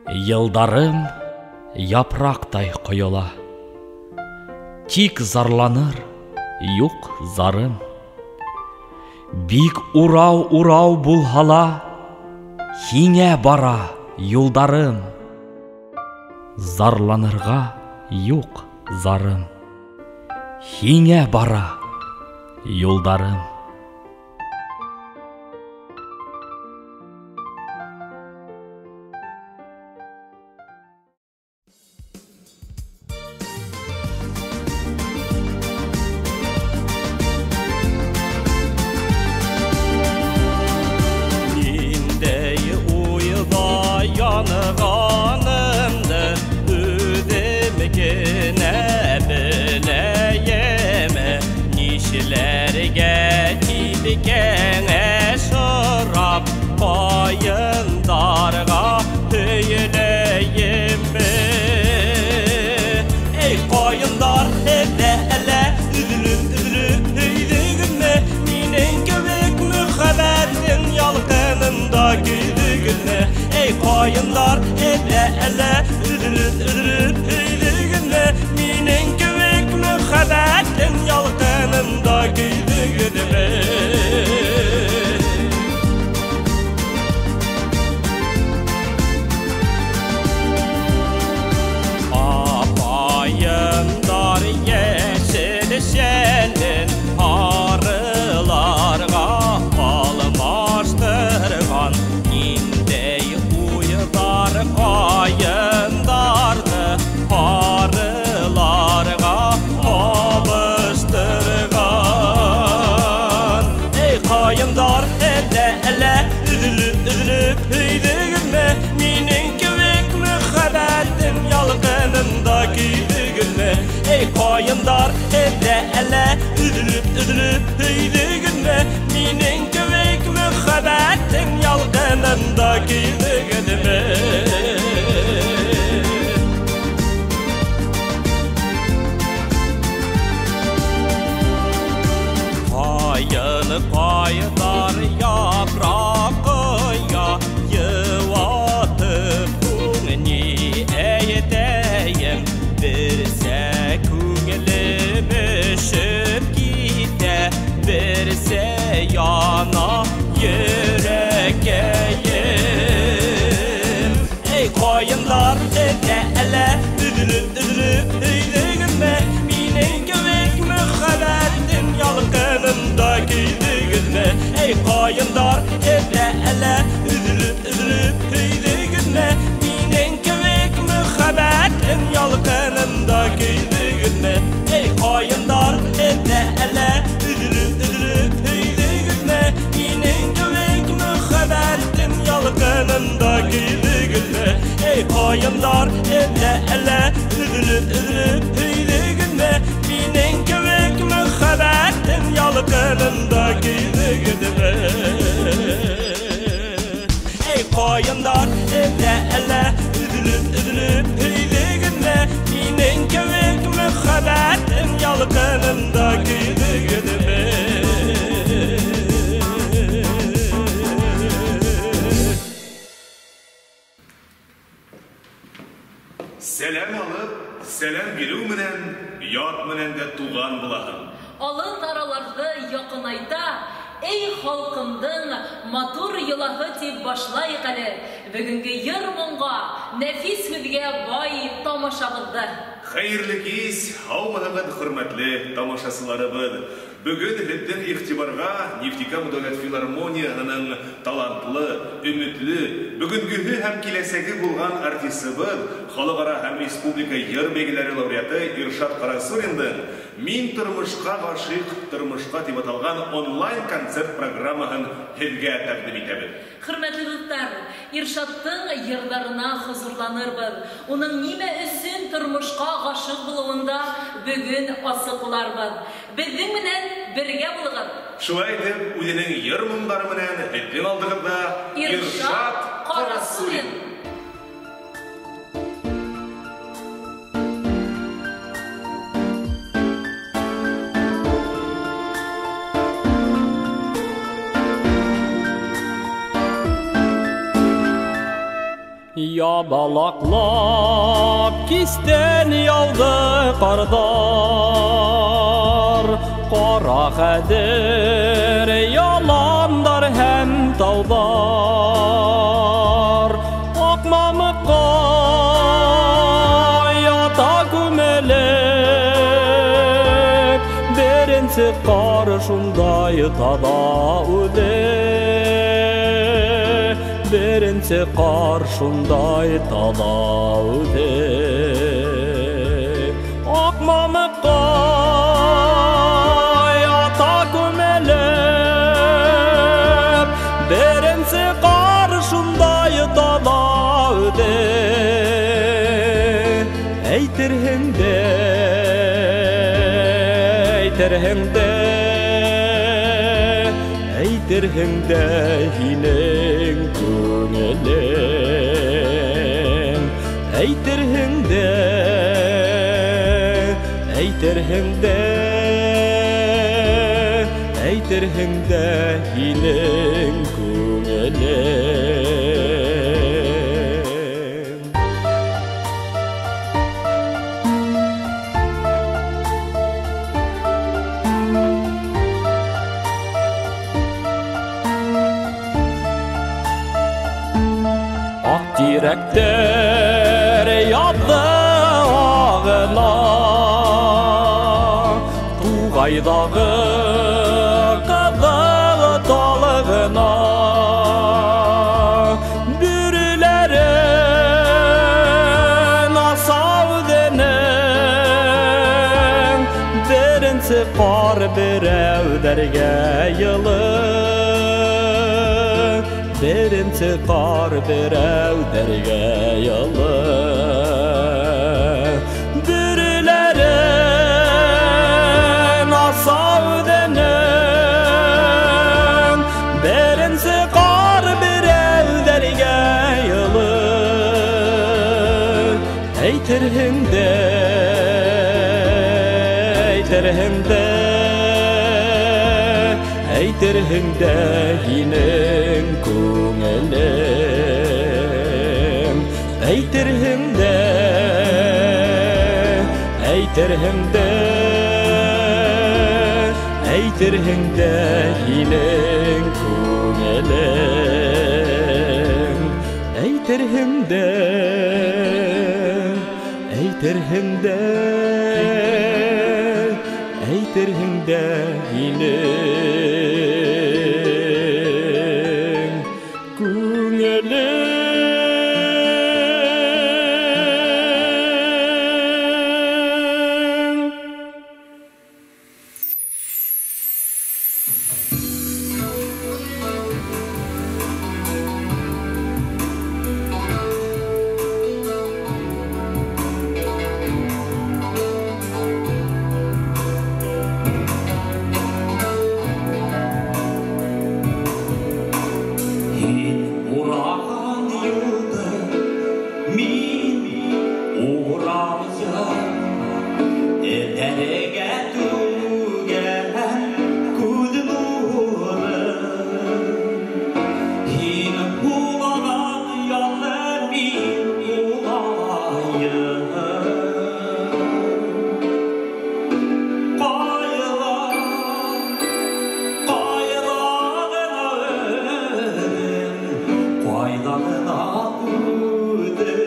Yıldarım yaprakтай құйыла. Тик зарланыр, юк зарым. Бик урау булғала, хиңе бара юлдарым. Зарланырға юк зарым. Хиңе бара юлдарым. Qayındarğa höyleyim mi? Ey qayındar ele üzülüp höyleyim mi? Minin göbek müxəbətin yalqınında güldügün mi? Ey qayındar ele üzülüp höyleyim mi? Minin göbek müxəbətin yalqınında güldügün mi? Senin arılarga almaştırgan indey uyudar qayındardı arılarga alıştırgan. Ey qayındar ele üzülüp höyleyinme, minin küvek müxəbətin yalqınında güldügünme. Ey qayındar ele üzülüp höyleyinme, minin küvek müxəbətin yalqınında güldügünme. Qayıdar yapraqıya yıvatıp күңni eydeyim. Birse күңlüm üşüp gide, birse yana yüreğim. Ey qayınlar ele üzülüp höyleyinme, minin göbek müxəbətin yalqınında güldügünme. Ey qayındar ele üzülüp höyleyinme, minin göbek müxəbətin yalqınında güldügünme. Ey qayındar ele üzülüp höyleyinme, minin göbek müxəbətin yalqınında güldügünme. Ey qayındar ele üzülüp höyleyinme, minin göbek müxəbətin yalqınında güldügünme. Ey qayındar ele üzülüp höyleyinme, minin göbek müxəbətin yalqınında güldügünme. Selam alıp, selam bilүү менен, ят менен de туган булаһың. Алын араларды якынайта, ey халкымдың матур йылаһы дип башлайык әле. Бүгенге йыр-моңга, нәфис һүзгә бай тамашабызды. Хәерле кис, һаумыһыз хөрмәтле тамашасыларыбыз. Бүгін һездин игътибарга Нефтекама дәүләт филармониясының талантлы, үмитле, бүгенге һәм киләсәге булган артистыбыз, халыкара һәм республика йыр бәйгеләре лауреаты Иршат Карасуллинның «Мин тормышка гашыйк, тормышка» дип аталган онлайн концерт программасын һезгә тәкъдим итәбез. Хөрмәтле дуслар, Иршаттың йырларына хозурланырбыз. Уның нимә өчен тормышка гашык булуында бүген асыкларбыз. Безнең менән бергә булыгыз. Шулай итеп, үзенең йыр-моңнары менән һездин алдыгызда Иршат Карасуллин. Ябалаклап кистен яуды қардар, Қара қадір яландар һәм таудар. Ақ мамыққа ята көмелек, Беренсе қар шундай тада өде. Беренсе қар шундай тада өде. Ақ мамыққа ята көмелеп, Беренсе қар шундай тада өде. Әйтерһеңдә, әйтерһеңдә, әйтерһеңдә һинең күңелең. Әйтерһеңдә, әйтерһеңдә, әйтерһеңдә һинең күңелең. Direkter yadı ağına, Tuğaydağı qıdığı dalığına, Bürülerin asavdının, Derinsi qar birevderge yılı. Derinse qar birevderge yalı. Bürülerin asavdının, Derinse qar birevderge yalı. Eytirhimde, eytirhimde, eytirhimde hinin күңелем. Eytirhimde, eytirhimde, eytirhimde hinin күңелем. Eytirhimde, eytirhimde, eytirhimde hinin күңелем. Aylarına ude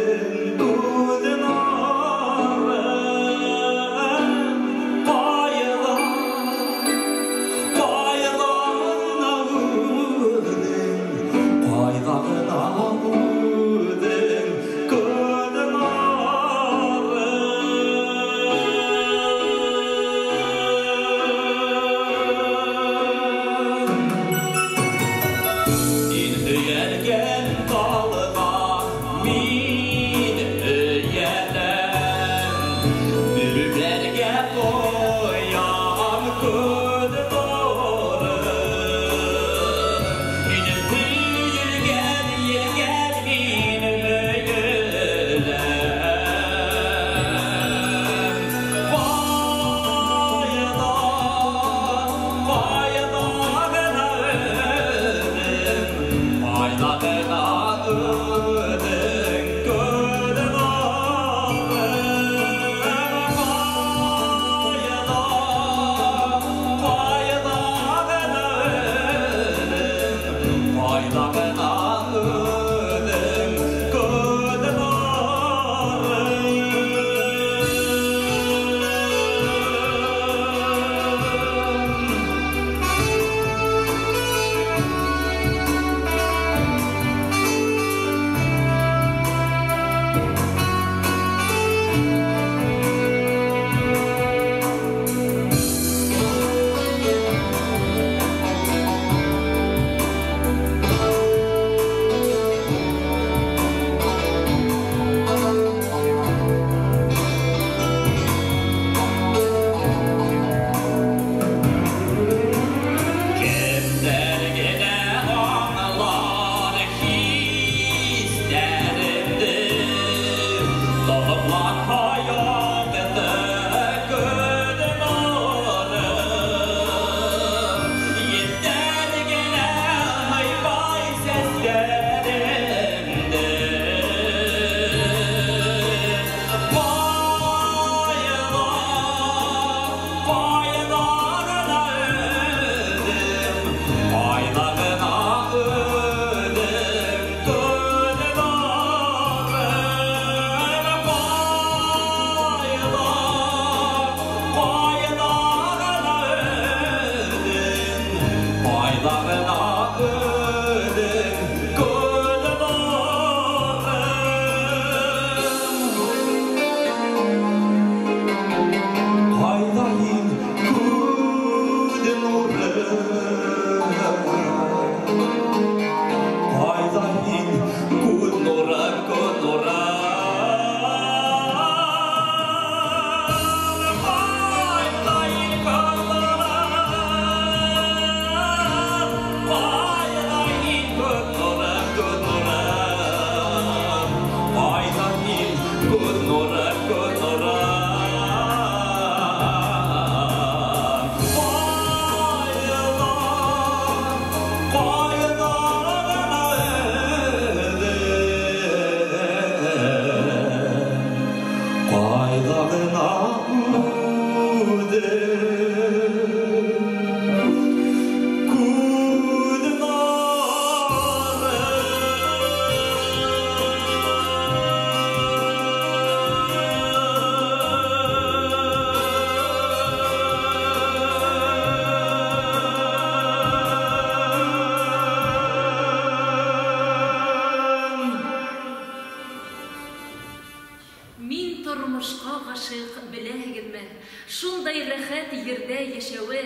Тормышка гашык беләгезме? Шундай рәхәт ердә яшәүе,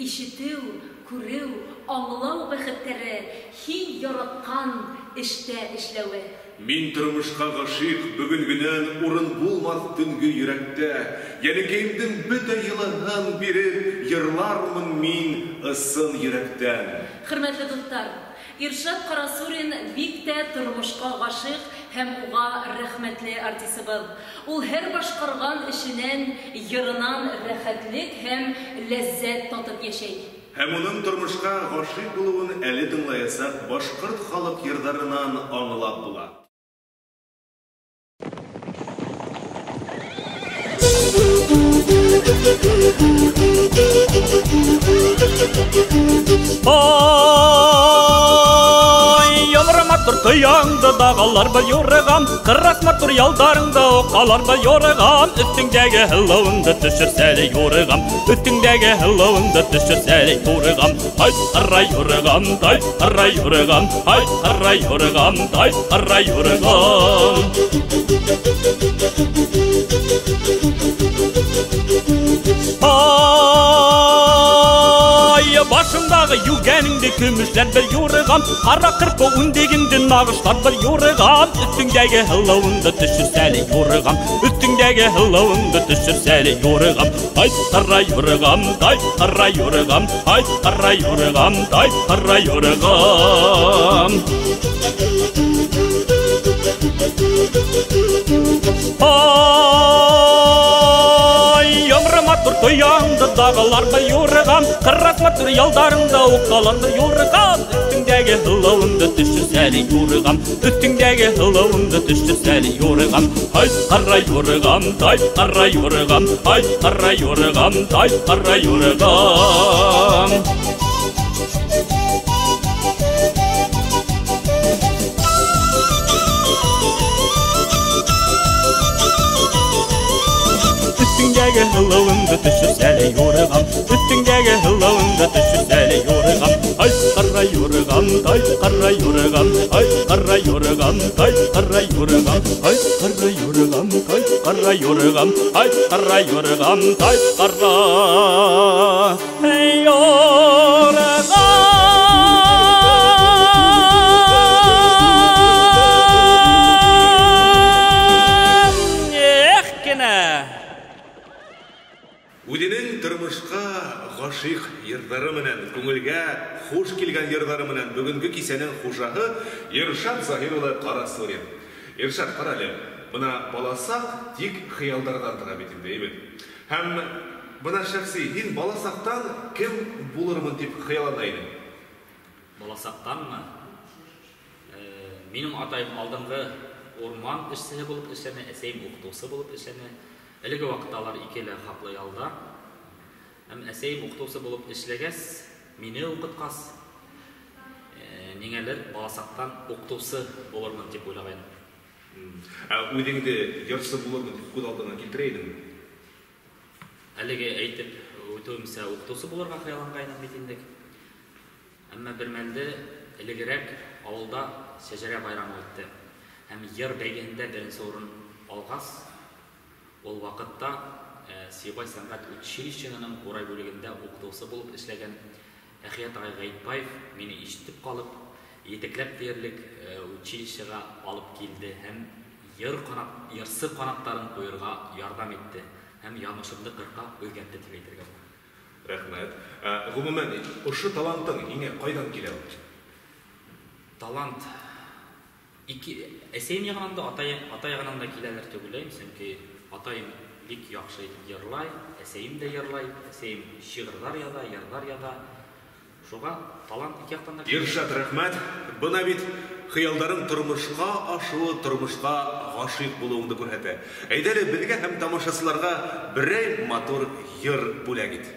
ишетү, күрү, аңлау бәхетләре, һин яраткан эштә эшләүе. Мин тормышка гашык, бүген генә урын булмас төнге йөрәктә. Янекәйемдең бөтә йылыгын биреп, йырлармын мин ысын йөрәктән. Хөрмәтле дуслар, Иршат Карасурин бик тә тормышка гашык һәм уга рәхмәтле артистыбыз. Ул һәр башкарган эшеннән, йырынан рәхәтлек һәм ләззәт татып яшәй. Һәм уның тормышка гашык булуын әле тыңлаясак, башкорт халык йырдарынан аңлап була. Матур тояңда дағалар бір юрыған, қырас матур ялдарыңда оқалар бір юрыған, үстіңдегі хылауыңды түшірсәлі юрыған, үстіңдегі хылауыңды түшірсәлі юрыған, ай, арай юрыған, ай, арай юрыған, ай, арай юрыған, ай, арай юрыған. Başımдағы югәніңді көмішлер бір юрыған, қара қырпы үндегіңді нағыштар бір юрыған, үстіңдегі хылауыңды түшірсәлі юрыған, үстіңдегі хылауыңды түшірсәлі юрыған, ай, қара юрыған, ай, қара юрыған, ай, қара юрыған, ай, қара юрыған. Матур тояңды дағалар бір юрыған, қырас матур ялдарыңда оқалар бір юрыған, үстіңдегі хылауыңды түшірсәлі юрыған, үстіңдегі хылауыңды түшірсәлі юрыған, ай, қара юрыған, ай, қара юрыған, ай, қара юрыған, ай, қара юрыған. Üstündегі хылауыңды түшірсәлі юрыған, үстіңдегі хылауыңды түшірсәлі юрыған, ай, қара юрыған, ай, қара юрыған, ай, қара юрыған, ай, қара юрыған, ай, қара юрыған, ай, қара юрыған, ай, қара юрыған, ай, қара юрыған. Үденің тормышқа ғашық йырдары менен, көңілге хош келген йырдары менен бүгінгі кисенің хужағы Иршат Захирұлы Карасурин. Иршат, қаралы, бұна баласақ тек қиялдардан тұра бетімді, емін. Һәм бұна шәқси, ен баласақтан кім болырмын деп қияланайдың? Баласақтан мы? Менің атайым алдыңғы орман ішсіне болып ішсіне, әсейім оқытусы болып ішсіне. Әлігі вақытталар икелі қаплы ялдар. Әм әсейім оқытусы болып ішлегес, мені оқытқас. Неңелер баласақтан оқытусы болырмын деп ойлағайын. Өдеңді ярсы болырмын деп көд алдыңа келтірейдің? Әлігі әйтіп, өтуімсі оқытусы болырға қияланғайын бетіндік. Әмі бір мәлді әлігірек ауылда шәжәрә байрамы өтті. Әм ер бәйгенде бірінші орын алғас. Ол вақытта Сибай сәнгат училищенің орай бөлігінде оқытусы болып ішлеген Әхият Ағай Ғайытбаев мені ешітіп қалып, етекләп дерлік училищеға алып келді, һәм ерсі қанаттарын қойырға ярдам етті, һәм янышымды қырқа өзгәтті тілейтірге бұл. Рәхмәт. Ғұмымен, ұшы талантың еңе қайдан келе? Талант әсейім яғананда, атай яғананда келелер төгілейм, сөнки атайым бик яқшы йырлай, әсейім де йырлай, әсейім шиғырлар яда, йырлар яда. Шуға талант ике яктан да. Иршат, рәхмәт. Бына бит хыялдарың тормышка ашуы, тормышка гашыйк булуыңды күрһәтә. Әйдәле безгә һәм тамашачыларга берәй матур йыр бүләк ит.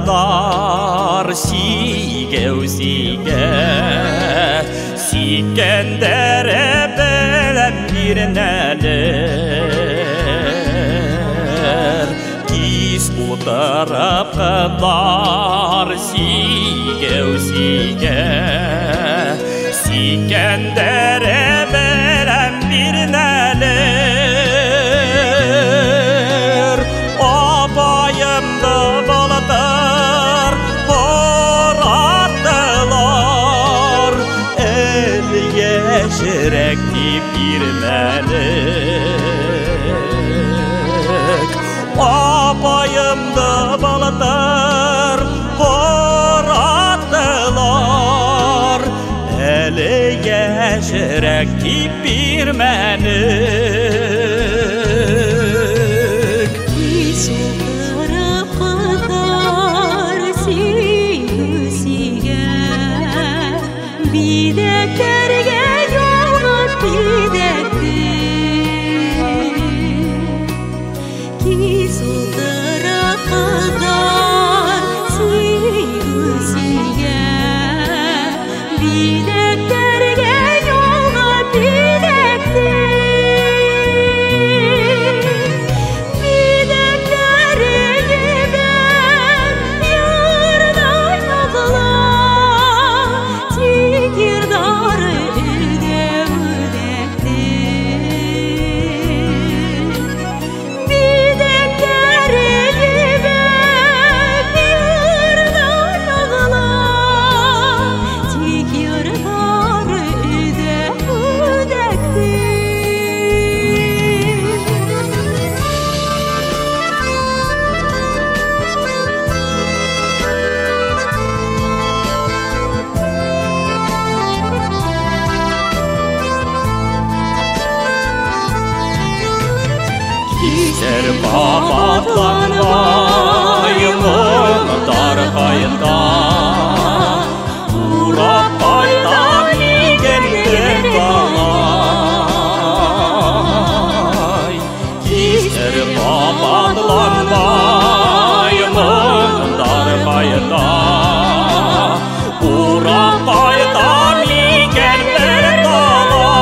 Тарапкалар сигеу-сиге Сикендере белен бирнелер Кис бу тарапкалар сигеу-сиге Сикендере белен бирнелер Апайымды балатар, оратылар, яшірек деп бірмәлік. Апайымды балатар, оратылар, яшірек деп бірмәлік. Bideklerge yollar bidektir Ki suldıra kadar sıyırsıya Bideklerge yollar bidektir Bideklerge ben yardan ağlar Girdarı Kapatlanmayımın darkayında Urap baytan igendir dalay Gizler kapatlanmayımın darkayında Urap baytan igendir dalay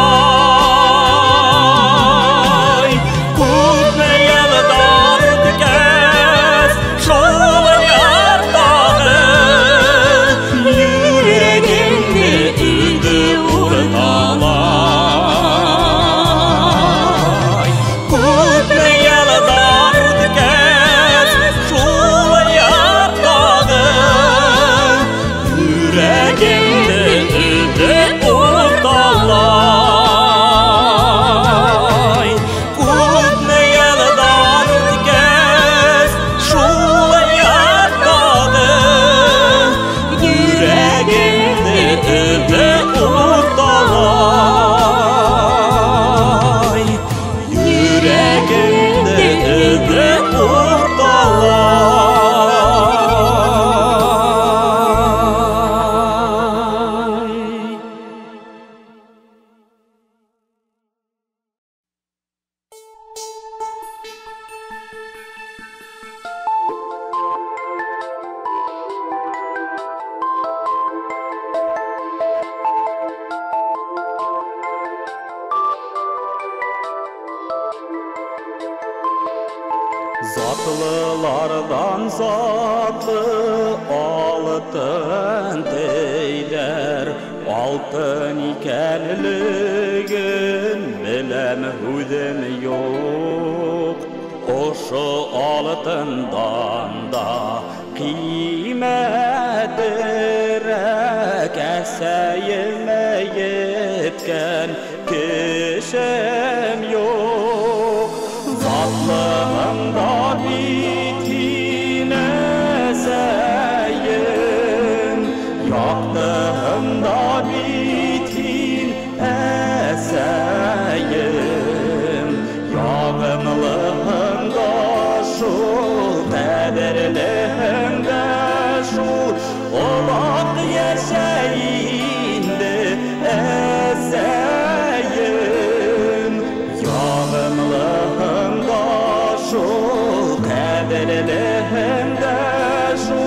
Kutne yıldan tükes şoğlu yardağı Yüreğimde üldü urtalay Kutne yıldan tükes şoğlu yardağı Yüreğimde üldü urtalay Kutne yıldan tükes şoğlu yardağı Yüreğimde üldü urtalay Yüreğimde üldü urtalay Zatlılardan zatlı altın deyler Altın ikenligin bilem hüdüm yok Oşu altından da kıymetirek Eseyime yetken kişim yok Zatlığımda bitine eseyim Yaktığımda bitin eseyim Yağımlığımda şu kaderliğimde şu Olak yaşayindi eseyim Yağımlığımda şu kaderliğimde şu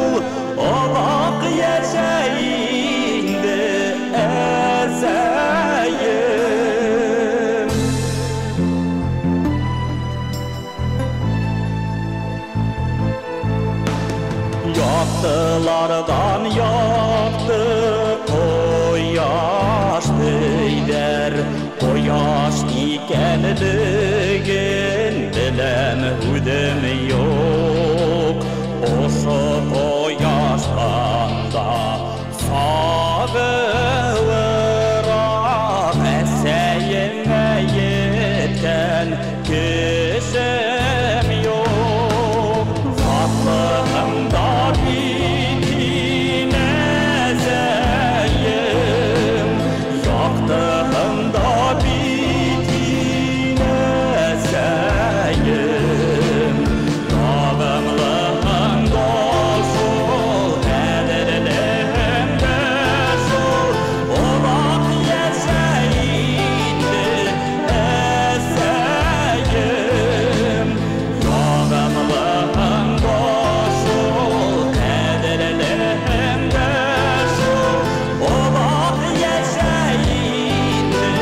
Olak yaşayindi eseyim Yaktılardan yaktı koyaş deyler Koyaş ikenligin bilem hüdüm yok Oşu koyaştan da sağırak Eseyime yetken kişim yok Zatlığımda bitin eseyim Yaktığımda bitin eseyim Yağımlığımda şu kaderliğimde şu Olak yaşayindi eseyim Yağımlığımda şu kaderliğimde şu Olak yaşayindi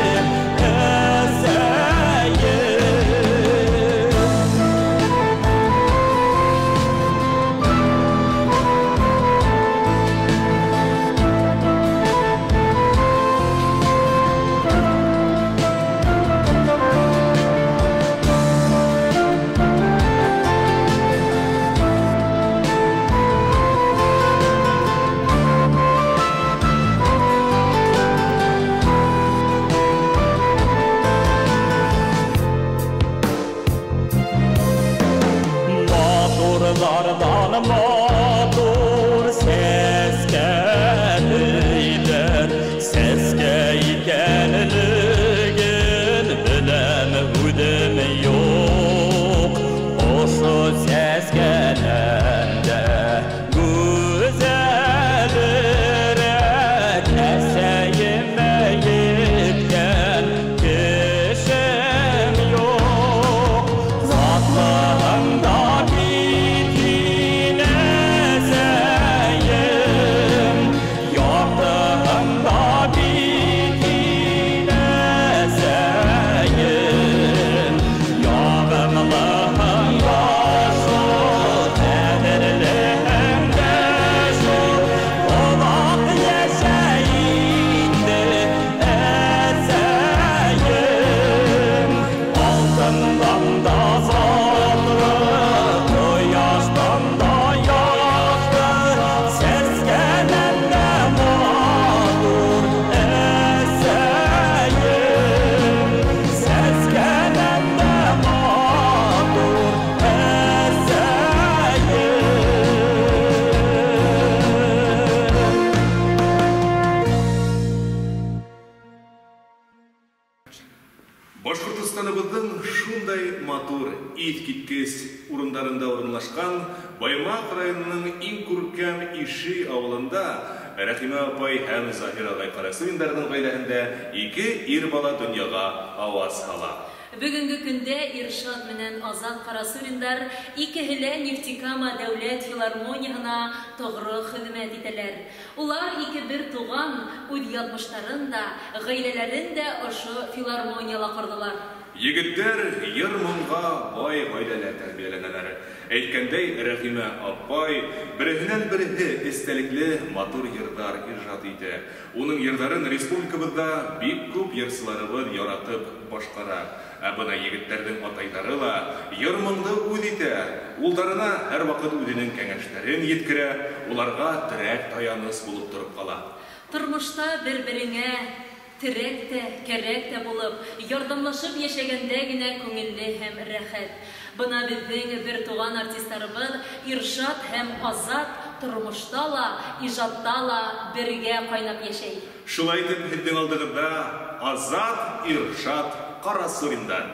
Maturlardan matur ses geldiler Seske ikenligin bilem hüdüm yok Oşu seskenende güzelirek eseyime yetken kişim yok zatlığında bitine seyim yoklığında bitine seyim yağımlığın başı tedirliğim deşi olak yeşeğinde eseyim altından da zatrı yaştan da yaşlı seskenende mağdur eseyim seskenende mağdur Башкортстаныбыздың шундай матур, ит-киткес урындарында орынлашкан Баймак районының иң күркәм Иши авылында Рәхимә апай һәм Заһир агай Карасуриндардың гаиләһендә 2 ир бала дөньяга аваз сала. Бүгінгі күнде Иршат менен Азат Карасуриндар икеһеле Нефтекама дәүләт филармонияһына тоғры хезмәт итәләр. Улар ике-бер туган үз язмышларын да, гаиләләрен дә ошо филармонияла кордылар. Егеттер йыр-моңга бай гаиләләр тәрбияләнәләр. Әйткәндәй, Рәхимә апай береннән-бере истәлекле матур йырдар иҗат итә. Уның йырдарын республикабызда бик күп йырчыларыбыз яратып башкара. Ә бына егеттердің атайлары ла йыр-моңды үз итә. Улдарына һәр вакыт үзенең кәңәшләрен yetkерә, уларга терәк таяныс булып торып кала. Тормышта бер-береңә терәк тә, кәрәк тә булып, ярдәмлашып яшәгәндә генә күңелле һәм рәхәт. Бына безнең бер туган артистларыбыз Иршат һәм Азат тормышта ла, иҗатта ла бергә кайнап яшәй. Шулай итеп, һездин алдыгызда Азат, Иршат Карасуриндар.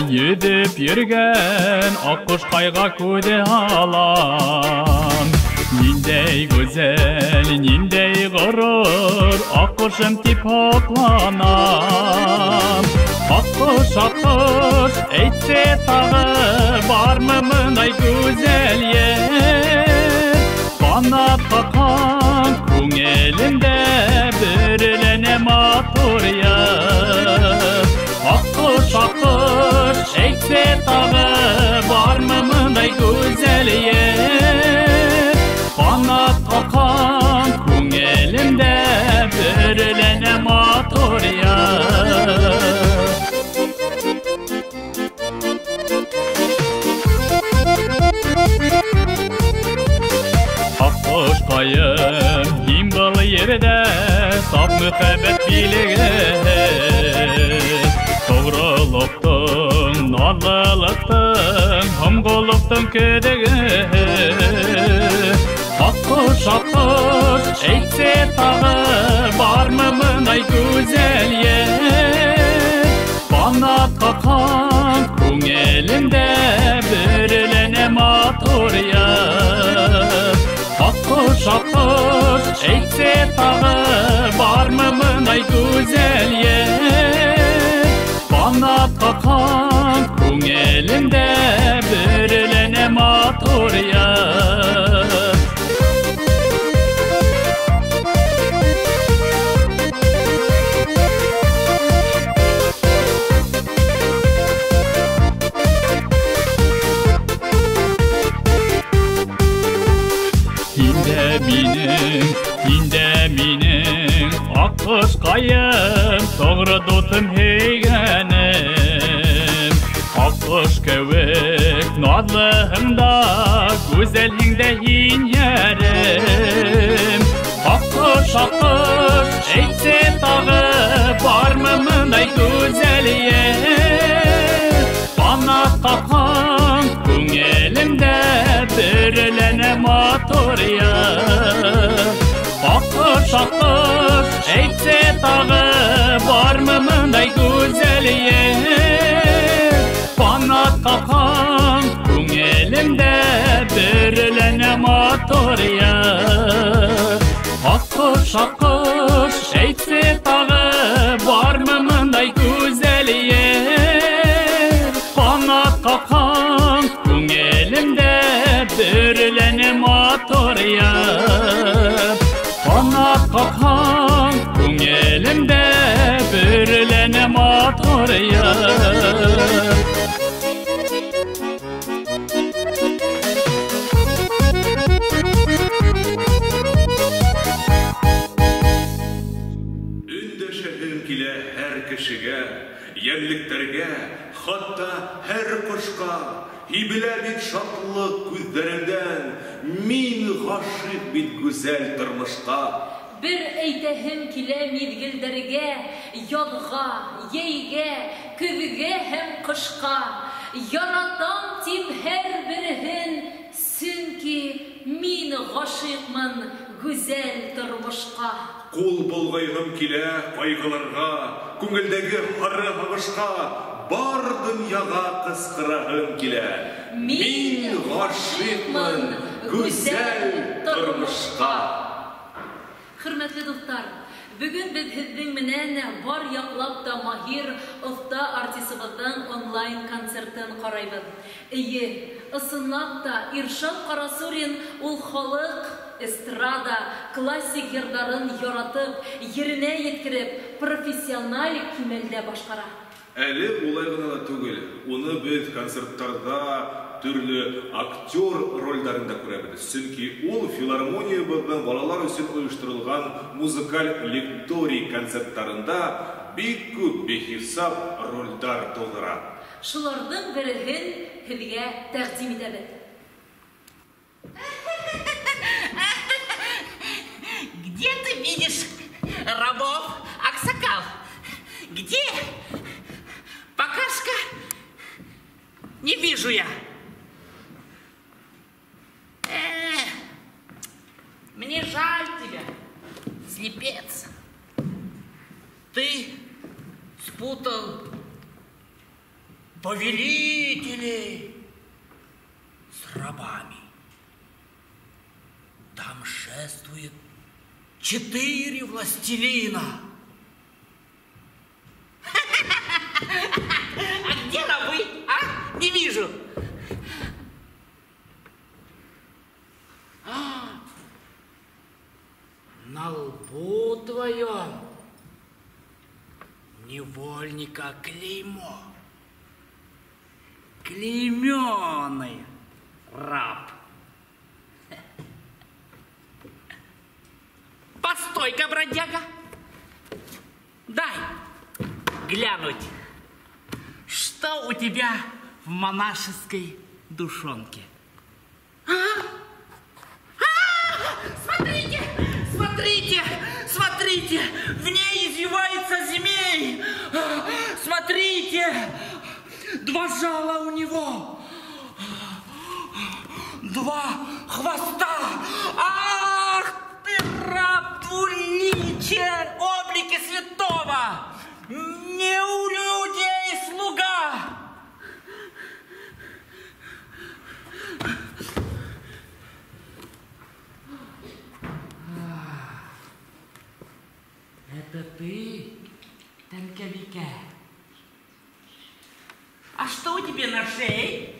Yüdüp yürgen akkuş kayga kude alan Nindey güzel, nindey gurur akkuşum tip hoplanan Akkuş akkuş eytse tağı var mı mınay güzel yer Bana takan kunelinde bürülene matur yer Akkuş akkuş ekse tağı var mı mınday güzel yer Bana takan kungelimde bürülene matur yer Akkuş kayın himbal yerde sap mühebbet biligi Doğruluktun, narlılıktun, hımgılıktun ködüğü Akkuş akkuş ekse tağı var mı mınay güzel yer Bana takan kungelimde bürülene matur yer Akkuş akkuş ekse tağı var mı mınay güzel yer Bana takan kungelimde bürülene matur yer Hinde minin akkuş kayın Doğru tutum heygenim Akkuş kövük nadlığımda Güzelliğinde yin yerim Akkuş akkuş ekse tağı var mı mınday güzel yer Bana takan kungelimde bürülene matur yer Akkuş akkuş ekse tağı var mı mınday güzel yer Bana takan kungelimde bürülene matur yer Akkuş akkuş ekse tağı var mı mınday güzel yer Bana takan kungelimde bürülene matur yer Bana takan kungelimde bürülene matur yer Ündöşehim kile her kişige, yerliklerge, hatta her kuşka Hibile bit şatlılık gözlerimden min gaşık bit güzel tırmışka Bir eytehim kile mizgilderge, yolga, yeyge, küvüge hem kışka Yaratan tip her birihin Sünki min gaşıkman güzel tırmışka Kul bulgayım kile kaygılarga, Күңелдегі harı hağışka Бар дүнияға қысқырағым келе Мен ғашықмын güzel тұрмышқа Hürmetli dostlar, bugün biz sizin menen var yaklap da mahir usta artistibizden online konsertin qarayбыз. Исынлап та Иршат Карасурин ул халык эстрада, классик йырдарын яратып, еріне еткіріп, профессиональ кимәлдә башкара. Әле улай гына да түгел. Уны без концертларда төрле актер рольләрендә күрәбез. Чөнки ул филармониябызның балалар өчен оештырылган музыкаль лекторий концертларында бик күп бехисап рольләр тудыра. Шуларның береген һезгә тәкъдим итәбез. Где ты видишь рабов, Аксакал? Где? Покашка? Не вижу я. Мне жаль тебя, слепец. Ты спутал повелителей с рабами. Там шествует 4 властелина. А где рабы? А? Не вижу. На лбу твоем невольника клеймо. Клейменный раб. Постой-ка, бродяга. Дай глянуть, что у тебя в монашеской душонке. Смотрите, смотрите, смотрите, в ней извивается змей. Смотрите, 2 жала у него, 2 хвоста. Ах ты, раб двуличие, облики святого, не у людей слуга. Это ты, Танковика? А что у тебя на шее?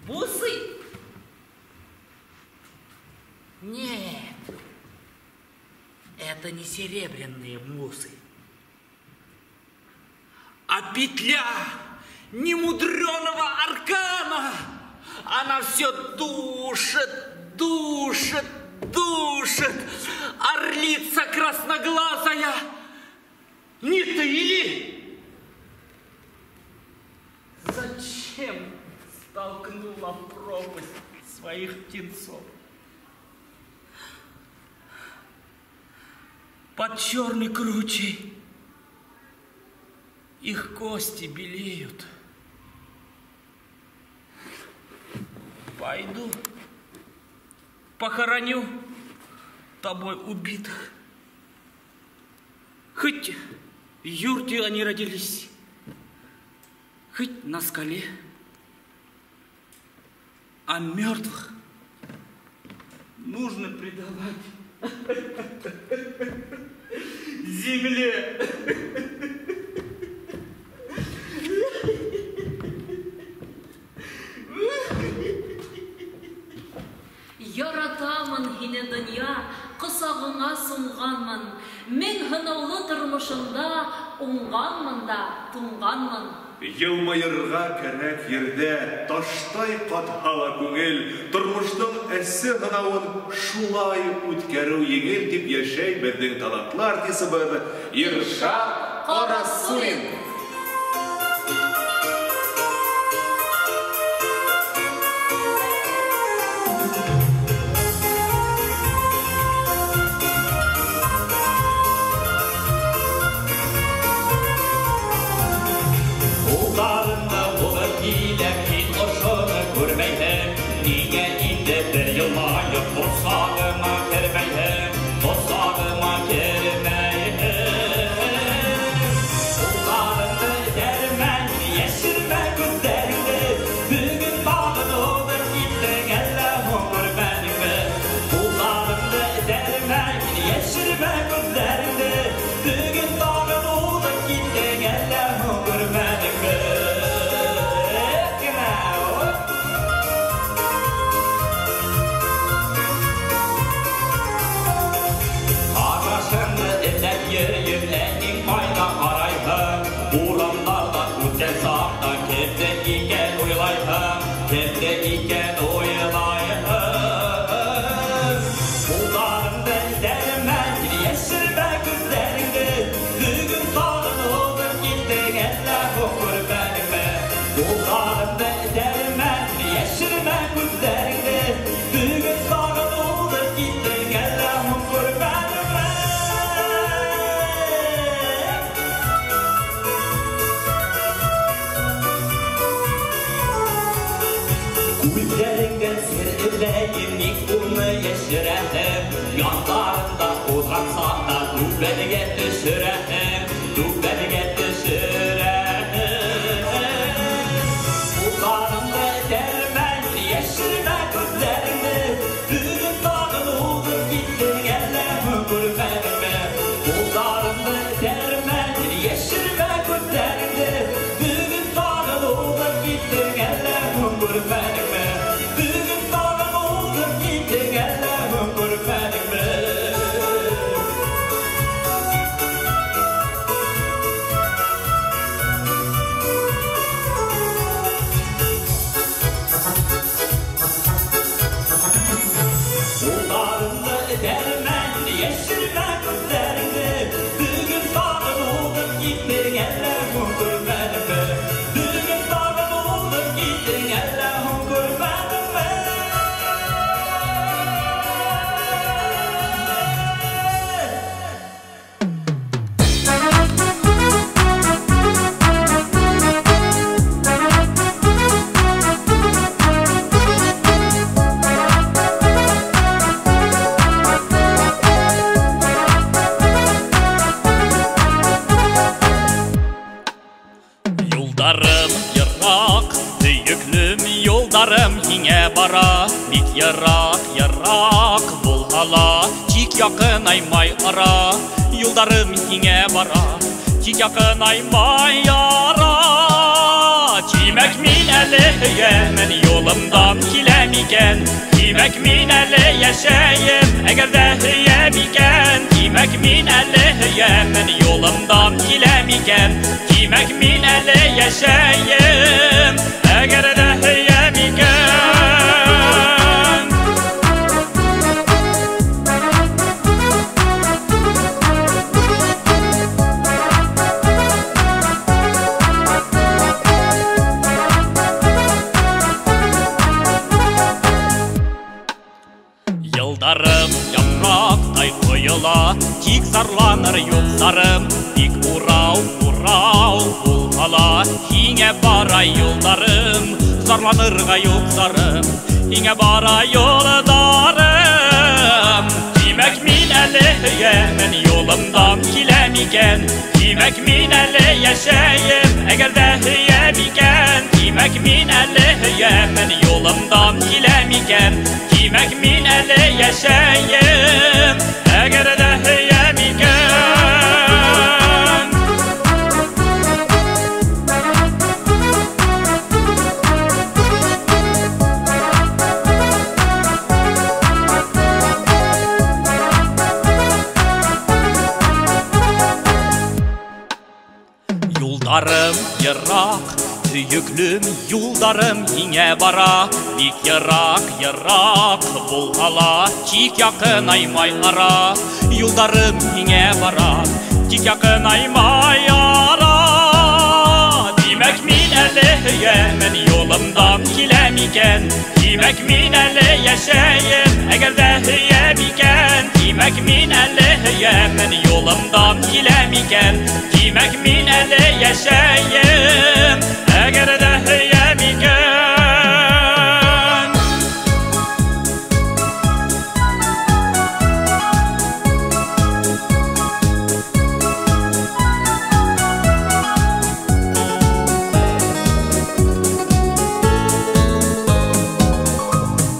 Бусы? Нет, это не серебряные бусы, а петля немудреного аркана. Она все душит, душит, душит. Орлица красноглазая, не ты ли? Зачем столкнула в пропасть своих птенцов? Под черной кручей их кости белеют. Пойду похороню тобой убитых. Хоть в юрте они родились, хоть на скале, а мертвых нужно предавать земле. Яратамын һине дөнья, кысагыңа сумганмын. Мин һынаулы тормышымда уңганмын да, туңганмын. Елмайырга кәрәк ердә, таштай катһала күңел, тормышның әсе гынавын шулай үткәрү еңел дип яшәй безнең талантлы артистыбыз Иршат Карасурин. Sağıma girmeyim, sağıma Ата түбәлгә төшерәһең, түбәлгә төшерәһең. Улларымны дәрмән яшермә күзләреңне, бүген тагын улып киттең әллә күрмәдеңме? Улларымны дәрмән яшермә күзләреңне, бүген тагын улып киттең әллә күрмәдеңме? Бүген тагын улып киттең әллә күрмәдеңме? Улларымны дәрмән яшермә күзләреңне, бүген тагын улып киттең әллә күрмәдеңме? Бүген тагын улып киттең әллә күрмәдеңме? Юлдарым ерак, сөйеклем юлдарым һиңә бара. Бик ерак булһала, тик якынаймай ара. Юлдарым һиңә бара, тик якынаймай ара. Тимәк мин әле һөямән, юлымдан киләм икән. Тимәк мин әле яшәем, әгәр дә һөям икән. Тимәк мин әле һөямән, юлымдан киләм икән. Тимәк мин әле яшәем, әгәр дә һөям икән. Йылдарым япрактай коела, тик зарланыр юлдарым. Бик урау булһала, һиңә бара юлдарым. Зарланырга юлдарым, һиңә бара юлдарым. Тимәк мин әле һөямән, юлымдан киләм икән. Тимәк мин әле яшәем, әгәр дә һөям икән. Тимәк мин әле һөямән, юлымдан киләм икән. Тимәк мин әле яшәем, әгәр дә һөям икән. Юлдарым ерак, сөйеклем юлдарым һиңә бара. Бик ерак булһала, тик якынаймай ара. Юлдарым һиңә бара, тик якынаймай ара. Тимәк мин әле һөямән, юлымдан киләм икән. Тимәк мин әле яшәем, әгәр дә һөям икән. Тимәк мин әле һөямән, юлымдан киләм икән. Тимәк мин әле яшәем, әгәр дә һөям икән.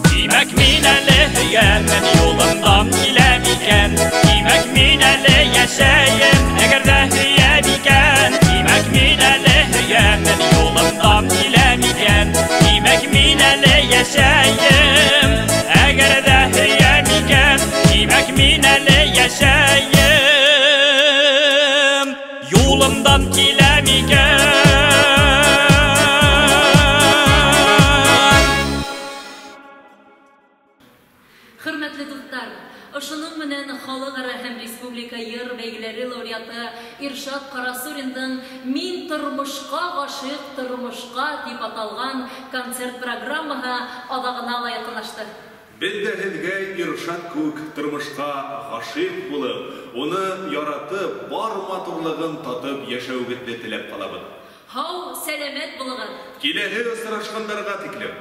Тимәк мин әле һөямән, юлымдан киләм икән. Тимәк мин әле яшәем, әгәр дә һөям икән. Тимәк мин әле һөямән, юлымдан киләм икән. Тимәк мин әле яшәем, әгәр дә һөям икән. Тимәк мин әле яшәем, юлымдан киләм икән. Хөрмәтле дуслар, ошының менән халыкара һәм республика йыр бәйгеләре лауреаты Иршат Карасуриндың «Мин тормышка гашыйк, тормышка» дип аталган концерт программаһы адагына лайыклашты. Без дә һеҙгә Иршат күк тормышка гашыйк булып, уны яратып, бар матурлыгын татып яшәүегеҙҙе теләп ҡалабыҙ. Һау, сәләмәт булығыҙ. Киләһе осрашҡандарға тиклем.